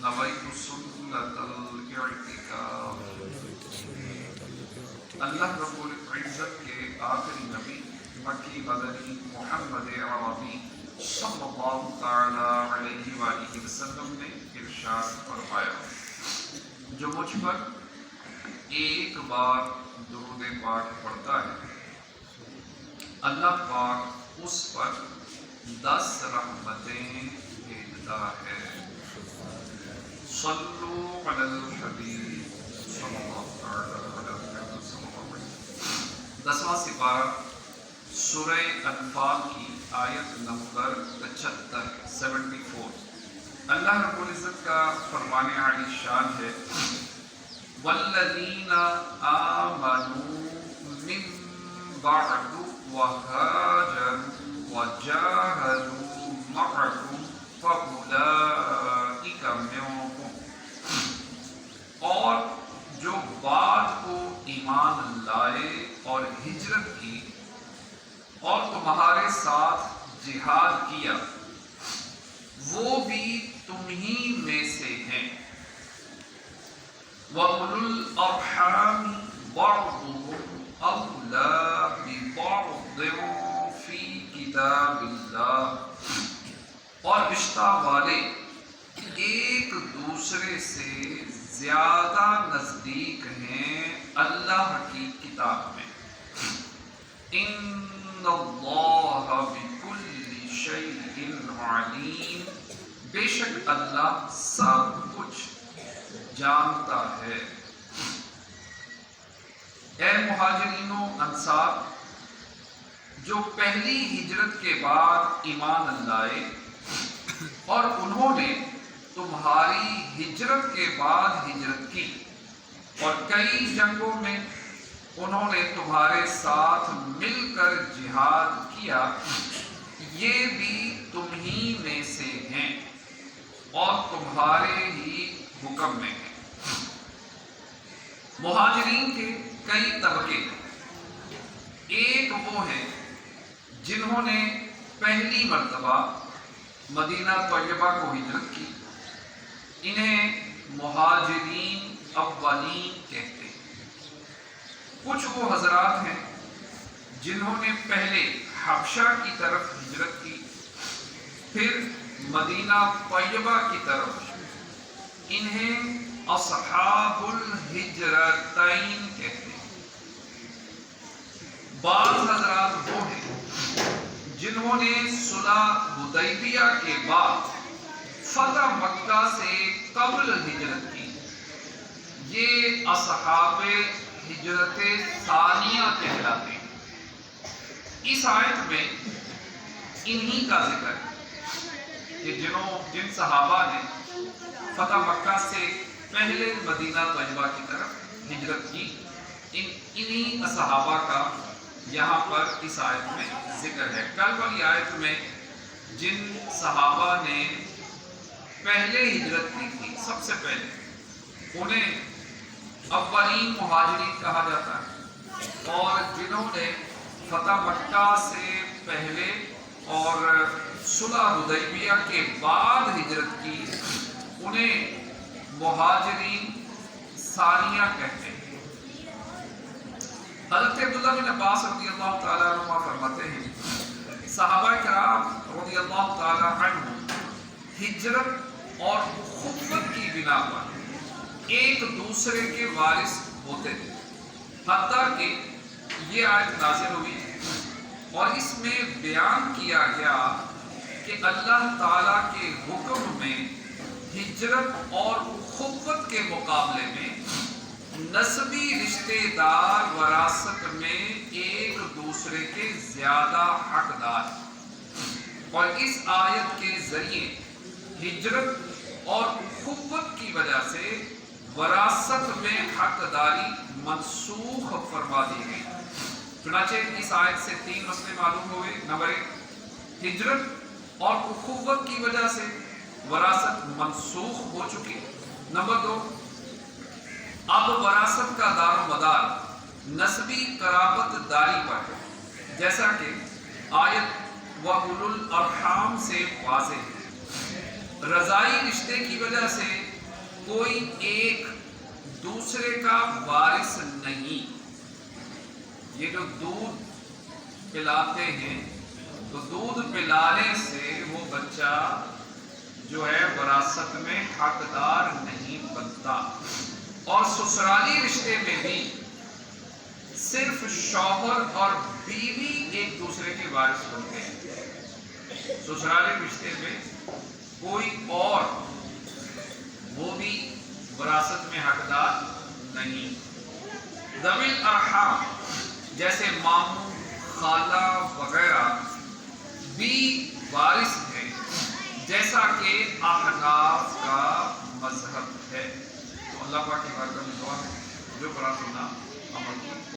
نویت سنت الاعتکاف۔ اللہ رب العزت کے آخری نبی مکی مدنی محمد عربی صلی اللہ تعالی علیہ وآلہ وسلم نے ارشاد فرمایا، جو مجھ پر ایک بار درود پاک پڑھتا ہے اللہ پاک اس پر 10 رحمتیں بھیجتا ہے۔ صلو علی الحبیب صلی اللہ علیہ وسلم۔ 10واں سپارہ سورہ انفال کی آیت نمبر 74 اللہ رب العزت کا فرمان عالی شان ہے، والذین آمنوا من بعد وهاجروا وجاهدوا معكم فأولئك منكم، اور جو بعد کو ایمان لائے اور ہجرت کی اور تمہارے ساتھ جہاد کیا وہ بھی تمہی میں سے ہیں۔ وَأُولُو الْأَرْحَامِ بَعْضُهُمْ أَوْلَىٰ بِبَعْضٍ فِي كِتَابِ اللَّهِ، اور رشتہ والے ایک دوسرے سے زیادہ نزدیک ہیں اللہ کی کتاب میں۔ ان اللہ بکل شیء علیم، بے شک اللہ سب کچھ جانتا ہے۔ اے مہاجرین و انصار، جو پہلی ہجرت کے بعد ایمان لائے اور انہوں نے تمہاری ہجرت کے بعد ہجرت کی اور کئی جنگوں میں انہوں نے تمہارے ساتھ مل کر جہاد کیا، یہ بھی تمہی میں سے ہیں اور تمہارے ہی حکم میں ہیں۔ مہاجرین کے کئی طبقے ہیں۔ ایک وہ ہیں جنہوں نے پہلی مرتبہ مدینہ طیبہ کو ہجرت کی، انہیں مہاجرین اولین کہتے ہیں۔ کچھ وہ حضرات ہیں جنہوں نے پہلے حبشہ کی طرف ہجرت کی، پھر مدینہ طیبہ کی طرف، انہیں اصحاب الہجرتین کہتے ہیں۔ بعض حضرات وہ ہیں جنہوں نے صلح حدیبیہ کے بعد فتح مکہ سے قبل ہجرت کی، یہ اصحاب ہجرت ثانیہ کہلاتے ہیں۔ اس آیت میں انہی کا ذکر ہے کہ جن صحابہ نے فتح مکہ سے پہلے مدینہ طیبہ کی طرف ہجرت کی، انہی صحابہ کا یہاں پر اس آیت میں ذکر ہے۔ کل والی آیت میں جن صحابہ نے پہلے ہجرت کی تھی، سب سے پہلے، انہیں اولین مہاجرین کہا جاتا ہے، اور جنہوں نے فتح مکہ سے پہلے اور صلح حدیبیہ کے بعد ہجرت کی، انہیں مہاجرین ثانیہ کہتے ہیں۔ حضرت عبداللہ بن عباس رضی اللہ تعالیٰ عنہ فرماتے ہیں، صحابہ کرام رضی اللہ تعالیٰ عنہ ہجرت اور خطبت کی بنا پر ایک دوسرے کے وارث ہوتے تھے، حتیٰ کہ یہ آیت نازل ہوئی اور اس میں بیان کیا گیا کہ اللہ تعالیٰ کے حکم میں ہجرت اور خطبت کے مقابلے میں نسبی رشتے دار وراثت میں ایک دوسرے کے زیادہ حقدار، اور اس آیت کے ذریعے ہجرت اور خطبت کی وجہ سے وراثت میں حقداری منسوخ فرما دی گئی۔ چنانچہ اس آیت سے 3 مسئلے معلوم ہوئے۔ نمبر 1، ہجرت اور اخوت کی وجہ سے وراثت منسوخ ہو چکی۔ نمبر 2، اب وراثت کا دار و مدار نسبی قرابت داری پر ہے، جیسا کہ آیت وَأُولُو الْأَرْحَامِ سے واضح ہے۔ رضائی رشتے کی وجہ سے کوئی ایک دوسرے کا وارث نہیں. یہ جو دودھ پلاتے ہیں تو دودھ پلانے سے وہ بچہ جو ہے وراثت میں حقدار نہیں بنتا. اور سسرالی رشتے میں بھی صرف شوہر اور بیوی ایک دوسرے کے وارث بنتے ہیں. سسرالی رشتے میں کوئی اور وہ بھی وراثت میں حقدار نہیں. ذوی الارحام جیسے ماموں، خالہ وغیرہ بھی وارث ہیں، جیسا کہ احناف کا مذہب ہے. تو اللہ پاک کی بارگاہ میں دعا ہے جو بڑا سنا عمل کی.